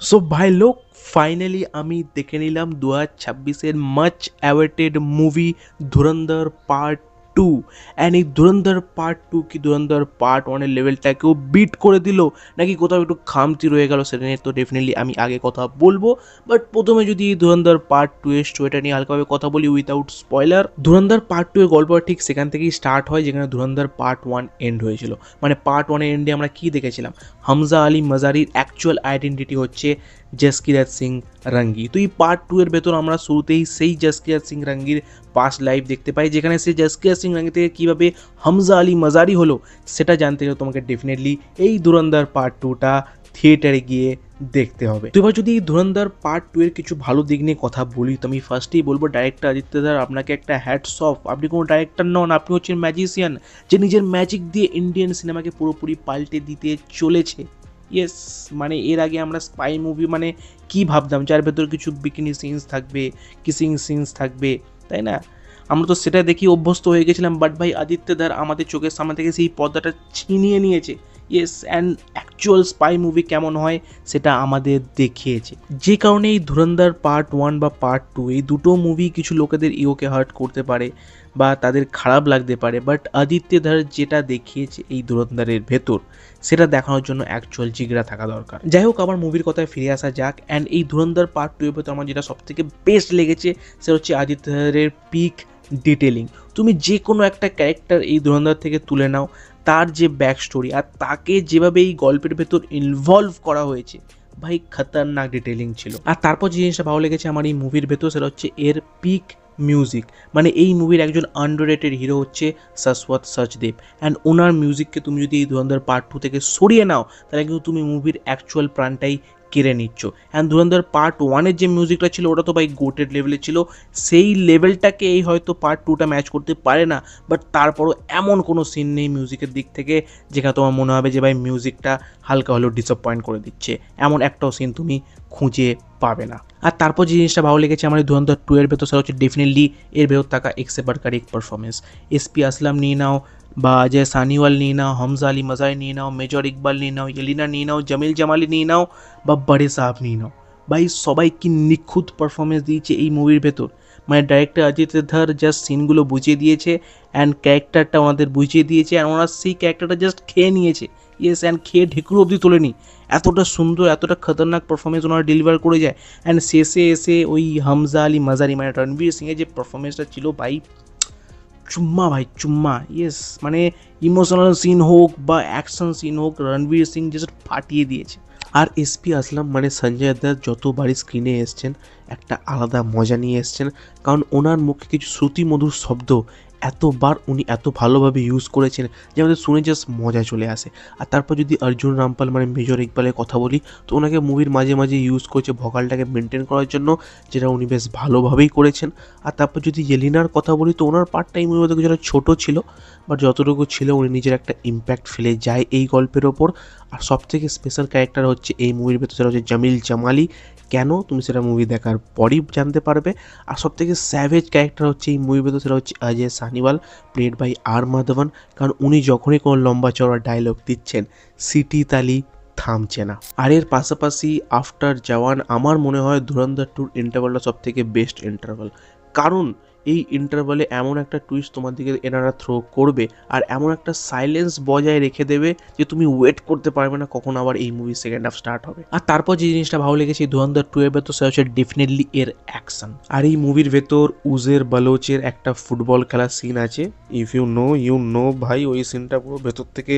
So ভাই লোক finally আমি দেখে নিলাম 2026-এর much awaited movie Dhurandhar part 2। And এই ধুরন্ধর পার্ট 2 কি ধুরন্ধর পার্ট 1-এর লেভেলটাকেও বিট করে দিল, নাকি কোথাও একটু খামতি রয়ে গেল, সেটা নিয়ে তো ডেফিনেটলি আমি আগে কথা বলবো। বাট প্রথমে যদি এই ধুরন্ধর পার্ট 2 এর স্টোরিটা নিয়ে হালকাভাবে কথা বলি উইদাউট স্পয়লার। ধুরন্ধর পার্ট 2 এর গল্প ঠিক সেখান থেকেই স্টার্ট হয় যেখানে ধুরন্ধর পার্ট 1 এন্ড হয়েছিল। মানে পার্ট 1 এর এন্ডে আমরা কি দেখেছিলাম, হামজা আলী মাজারির অ্যাকচুয়াল আইডেন্টিটি হচ্ছে জসকিরাত সিং রঙ্গি। তো এই পার্ট 2 এর ভেতর আমরা শুরুতেই সেই জসকিরাত সিং রঙ্গির পাস্ট লাইফ দেখতে পাই, যেখানে সে জসকিরাত সিং রঙ্গি থেকে কীভাবে হামজা আলী মাজারি হলো সেটা জানতে গেলে তোমাকে ডেফিনেটলি এই ধুরন্ধর পার্ট 2টা থিয়েটারে গিয়ে দেখতে হবে। তো এবার যদি এই ধুরন্ধর পার্ট 2 এর কিছু ভালো দিক নিয়ে কথা বলি, তো আমি ফার্স্টেই বলবো ডাইরেক্টর আদিত্য দার আপনাকে একটা হ্যাটস অফ। আপনি কোনো ডাইরেক্টর নন, আপনি হচ্ছেন ম্যাজিশিয়ান যে নিজের ম্যাজিক দিয়ে ইন্ডিয়ান সিনেমাকে পুরোপুরি পাল্টে দিতে চলেছে। ইয়েস, মানে এর আগে আমরা স্পাই মুভি মানে কি ভাবতাম, যার ভেতর কিছু বিকিনি সিনস থাকবে, কিসিং সিনস থাকবে, তাই না? আমরা তো সেটা দেখি অভ্যস্ত হয়ে গেছিলাম। বাট ভাই আদিত্যদার আমাদের চোখের সামনে থেকে সেই পর্দাটা ছিনিয়ে নিয়েছে। Yes, and actual spy movie কেমন হয় সেটা আমাদের দেখিয়েছে। যে কারণে এই ধুরন্ধর পার্ট 1 বা পার্ট 2 এই দুটো মুভি কিছু লোকেদের ইগোকে হার্ট করতে পারে বা তাদের খারাপ লাগতে পারে, বাট আদিত্যদার যেটা দেখিয়েছে এই ধুরন্ধরের ভেতর সেটা দেখানোর জন্য অ্যাকচুয়াল জিগরা থাকা দরকার। যাই হোক, আবার মুভির কথায় ফিরে আসা যাক। অ্যান্ড এই ধুরন্ধর পার্ট 2 এর ভেতর আমার যেটা সবথেকে বেস্ট লেগেছে সেটা হচ্ছে আদিত্যদারের পিক ডিটেলিং। তুমি যে কোনো একটা ক্যারেক্টার এই ধুরন্ধর থেকে তুলে নাও, তার যে ব্যাক স্টোরি আর তাকে যেভাবে এই গল্পের ভেতর ইনভলভ করা হয়েছে, ভাই খতরনাক ডিটেলিং ছিল। আর তারপর যে জিনিসটা ভালো লেগেছে আমার এই মুভির ভেতর সেটা হচ্ছে এর পিক মিউজিক। মানে এই মুভির একজন আন্ডাররেটেড হিরো হচ্ছে শাশ্বত সচদেব, অ্যান্ড ওনার মিউজিককে তুমি যদি এই ধুরন্ধর পার্ট 2 থেকে সরিয়ে নাও তাহলে কিন্তু তুমি মুভির অ্যাকচুয়াল প্রাণটাই কেড়ে নিচ্ছ। অ্যান্ড ধুরন্ধর পার্ট 1-এর যে মিউজিকটা ছিল ওটা তো ভাই গোটেড লেভেলে ছিল, সেই লেভেলটাকে এই হয়তো পার্ট 2টা ম্যাচ করতে পারে না। বাট তারপরও এমন কোনো সিন নেই মিউজিকের দিক থেকে যেখানে তোমার মনে হবে যে ভাই মিউজিকটা হালকা হলেও ডিসঅ্যাপয়েন্ট করে দিচ্ছে, এমন একটাও সিন তুমি খুঁজে পাবে না। আর তারপর যে জিনিসটা ভালো লেগেছে আমার এই ধুরন্ধর 2 এর ভেতর সেটা হচ্ছে ডেফিনেটলি এর ভেতর থাকা একসেবারকার এক পারফরমেন্স। এসপি আসলাম নিয়ে নাও বা অজয় সানিওয়াল নিয়ে নাও, হামজা আলী মাজারি নিয়ে নাও, মেজর ইকবাল নিয়ে নাও, এলিনা নিয়ে নাও, জামিল জামালি নিয়ে নাও বা বড়ে সাহেব নিয়ে নাও, ভাই সবাই কি নিখুঁত পারফরমেন্স দিয়েছে এই মুভির ভেতর। মানে ডাইরেক্টর অজিত ধর জাস্ট সিনগুলো বুঝিয়ে দিয়েছে অ্যান্ড ক্যারেক্টারটা ওনাদের বুঝিয়ে দিয়েছে অ্যান্ড ওনারা সেই ক্যারেক্টারটা জাস্ট খেয়ে নিয়েছে। ইয়েস, অ্যান্ড খেয়ে ঢেকুর অবধি তোলেনি। এতটা সুন্দর এতটা খতরনাক পারফরমেন্স ওনারা ডেলিভার করে যায়। অ্যান্ড শেষে এসে ওই হামজা আলী মাজারি মানে রণবীর সিংয়ের যে পারফরমেন্সটা ছিল ভাই, চুম্মা ভাই চুম্মা। ইয়েস, মানে ইমোশনাল সিন হোক বা অ্যাকশন সিন হোক, রণবীর সিং জাস্ট ফাটিয়ে দিয়েছে। আর এসপি আসলাম মানে সঞ্জয় দত্ত যতবারই স্ক্রিনে এসছেন একটা আলাদা মজা নিয়ে এসছেন, কারণ ওনার মুখে কিছু শ্রুতিমধুর শব্দ এতবার উনি এত ভালোভাবে ইউজ করেছেন যে আমাদের শুনে জাস্ট মজা চলে আসে। আর তারপর যদি অর্জুন রামপাল মানে মেজর ইকবালের কথা বলি, তো ওনাকে মুভির মাঝে মাঝে ইউজ করেছে ভোকালটাকে মেনটেন করার জন্য, যেটা উনি বেশ ভালোভাবেই করেছেন। আর তারপর যদি এলিনার কথা বলি, তো ওনার পার্টটা এই মুভির মধ্যে কিছুটা ছোটো ছিল, বাট যতটুকু ছিল উনি নিজের একটা ইম্প্যাক্ট ফেলে যায় এই গল্পের ওপর। আর সবথেকে স্পেশাল ক্যারেক্টার হচ্ছে এই মুভির ভেতর সেটা হচ্ছে জামিল জামালি। কেন তুমি সেটা মুভি দেখার পরই জানতে পারবে। আর সবথেকে স্যাভেজ ক্যারেক্টার হচ্ছে এই মুভির ভেতর সেটা হচ্ছে অজয় সানিওয়াল প্লেড বাই আর মাধবন, কারণ উনি যখনই কোনো লম্বা চড়া ডায়লগ দিচ্ছেন সিটি তালি থামছে না। আর এর পাশাপাশি আফটার জওয়ান আমার মনে হয় ধুরন্ধর 2 ইন্টারভালটা সবথেকে বেস্ট ইন্টারভাল, কারণ এই ইন্টারভালে এমন একটা টুইস্ট তোমার দিকে এনারা থ্রো করবে আর এমন একটা সাইলেন্স বজায় রেখে দেবে যে তুমি ওয়েট করতে পারবে না কখন আবার এই মুভি সেকেন্ড হাফ স্টার্ট হবে। আর তারপর যে জিনিসটা ভালো লেগেছে এই ধুরন্ধর 2 এর ভেতর সেটা হচ্ছে ডেফিনেটলি এর অ্যাকশন। আর এই মুভির ভেতর উজের বালোচের একটা ফুটবল খেলার সিন আছে, ইফ ইউ নো ভাই, ওই সিনটা পুরো ভেতর থেকে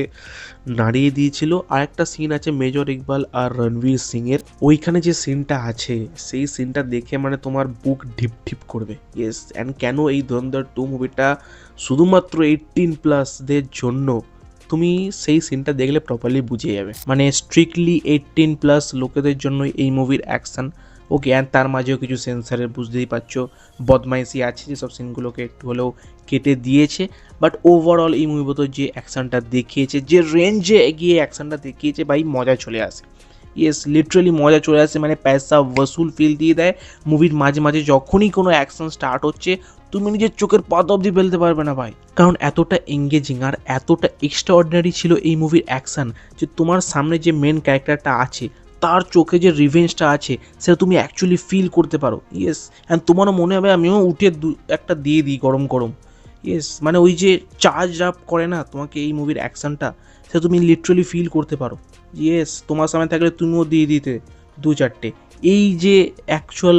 নাড়িয়ে দিয়েছিল। আর একটা সিন আছে মেজর ইকবাল আর রণবীর সিং এর, ওইখানে যে সিনটা আছে সেই সিনটা দেখে মানে তোমার বুক ঢিপ ঢিপ করবে। ইয়েস, অ্যান্ড কেন এই ধুরন্ধর 2 মুভিটা শুধুমাত্র 18+দের জন্য, তুমি সেই সিনটা দেখলে প্রপারলি বুঝে যাবে। মানে স্ট্রিক্টলি 18+ লোকেদের জন্য এই মুভির অ্যাকশন। ওকে, অ্যান্ড তার মাঝেও কিছু সেন্সারের বুঝতেই পারছো বদমাইশি আছে যেসব সিনগুলোকে একটু হলেও কেটে দিয়েছে। বাট ওভারঅল এই মুভির যে অ্যাকশনটা দেখিয়েছে, যে রেঞ্জে এগিয়ে অ্যাকশনটা দেখিয়েছে, ভাই মজা চলে আসে। ইয়েস, লিটারালি মজা চলে আসে, মানে পয়সা ওসুল ফিল দিয়ে দেয়। মুভির মাঝে মাঝে যখনই কোনো অ্যাকশন স্টার্ট হচ্ছে তুমি নিজের চোখের পাতা অবধি ফেলতে পারবে না ভাই, কারণ এতটা এঙ্গেজিং আর এতটা এক্সট্রা অর্ডিনারি ছিল এই মুভির অ্যাকশন যে তোমার সামনে যে মেন ক্যারেক্টারটা আছে তার চোখে যে রিভেঞ্জটা আছে সেটা তুমি অ্যাকচুয়ালি ফিল করতে পারো। ইয়েস, অ্যান্ড তোমারও মনে হবে আমিও উঠে একটা দিয়ে দিই গরম গরম। ইয়েস, মানে ওই যে চার্জ আপ করে না তোমাকে এই মুভির অ্যাকশনটা, সেটা তুমি লিটারালি ফিল করতে পারো। ইয়েস, তোমার সামনে থাকলে তুমিও দিয়ে দিতে 2-4টে। এই যে অ্যাকচুয়াল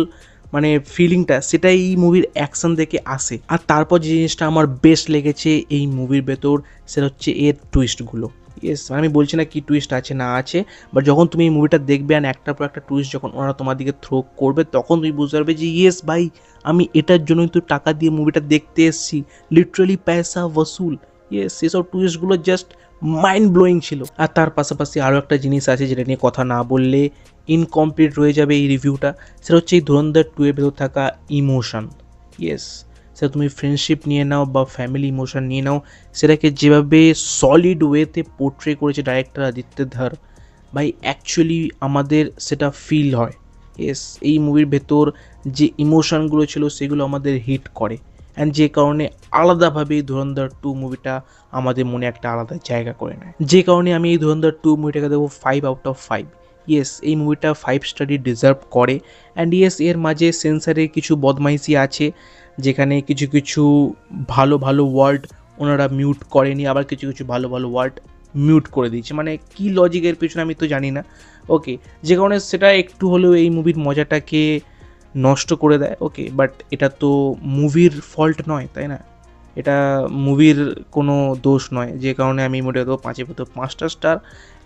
মানে ফিলিংটা, সেটাই এই মুভির অ্যাকশন দেখে আসে। আর তারপর যে জিনিসটা আমার বেস্ট লেগেছে এই মুভির ভেতর, সেটা হচ্ছে এর টুইস্টগুলো। ইয়েস, আমি বলছি না কি টুইস্ট আছে না আছে, বাট যখন তুমি এই মুভিটা দেখবে অ্যান্ড একটার পর একটা টুইস্ট যখন ওরা তোমার দিকে থ্রো করবে, তখন তুমি বুঝতে পারবে যে ইয়েস ভাই, আমি এটার জন্যই তো টাকা দিয়ে মুভিটা দেখতে এসেছি, লিটারালি পয়সা ওসুল। ইয়েস, সেসব টুইস্টগুলো জাস্ট মাইন্ড ব্লোয়িং ছিল। আর তার পাশাপাশি আরও একটা জিনিস আছে যেটা নিয়ে কথা না বললে ইনকমপ্লিট রয়ে যাবে এই রিভিউটা, সেটা হচ্ছে এই ধুরন্ধর 2 এর ভেতর থাকা ইমোশন। ইয়েস, সেটা তুমি ফ্রেন্ডশিপ নিয়ে নাও বা ফ্যামিলি ইমোশন নিয়ে নাও, সেটাকে যেভাবে সলিড ওয়েতে পোর্ট্রে করেছে ডাইরেক্টর আদিত্য ধর, ভাই অ্যাকচুয়ালি আমাদের সেটা ফিল হয়। ইয়েস, এই মুভির ভেতর যে ইমোশনগুলো ছিল সেগুলো আমাদের হিট করে, অ্যান্ড যে কারণে আলাদাভাবে এই ধুরন্ধর 2 মুভিটা আমাদের মনে একটা আলাদা জায়গা করে নেয়। যে কারণে আমি এই ধুরন্ধর 2 মুভিটাকে দেবো 5/5। ইয়েস, এই মুভিটা 5 স্টারই ডিজার্ভ করে। অ্যান্ড ইয়েস, এর মাঝে সেন্সারের কিছু বদমাইশি আছে, যেখানে কিছু কিছু ভালো ভালো ওয়ার্ড ওনারা মিউট করেনি, আবার কিছু কিছু ভালো ভালো ওয়ার্ড মিউট করে দিয়েছে। মানে কী লজিকের পেছনে আমি তো জানি না। ওকে, যে কারণে সেটা একটু হলেও এই মুভির মজাটাকে নষ্ট করে দেয়। ওকে, বাট এটা তো মুভির ফল্ট নয়, তাই না? এটা মুভির কোনো দোষ নয়, যে কারণে আমি মোটে দেবো 5-এর ভেতর 5টা স্টার।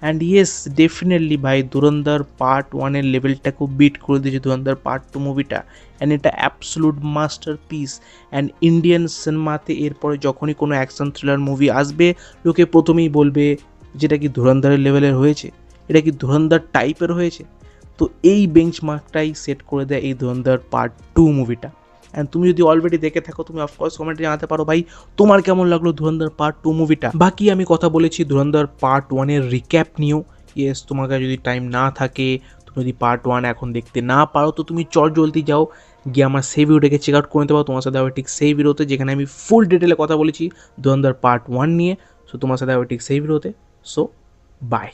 অ্যান্ড ইয়েস, ডেফিনেটলি ভাই ধুরন্ধর পার্ট 1-এর লেভেলটাকেও বিট করে দিয়েছে ধুরন্ধর পার্ট 2 মুভিটা। অ্যান্ড এটা absolute master piece. And Indian সিনেমাতে এরপরে যখনই কোনো অ্যাকশন থ্রিলার মুভি আসবে, লোকে প্রথমেই বলবে যেটা কি ধুরন্ধরের লেভেলের হয়েছে, এটা কি ধুরন্ধর টাইপের হয়েছে। তো এই বেঞ্চমার্কটাই সেট করে দেয় এই ধুরন্ধর পার্ট 2 মুভিটা। অ্যান্ড তুমি যদি অলরেডি দেখে থাকো, তুমি অফকোর্স কমেন্টে জানাতে পারো ভাই তোমার কেমন লাগলো ধুরন্ধর পার্ট 2 মুভিটা। বাকি আমি কথা বলেছি ধুরন্ধর পার্ট 1-এর রিক্যাপ নিয়েও। ইয়েস, তোমার কাছে যদি টাইম না থাকে, তুমি যদি পার্ট 1 এখন দেখতে না পারো, তো তুমি জলদি যাও গিয়ে আমার সেই ভিডিওটাকে চেক আউট করে নিতে পারো। তোমার সাথে হবে ঠিক সেই ভিডিওতে যেখানে আমি ফুল ডিটেলে কথা বলেছি ধুরন্ধর পার্ট 1 নিয়ে। সো তোমার সাথে হবে ঠিক সেই ভিডিওতে। So by.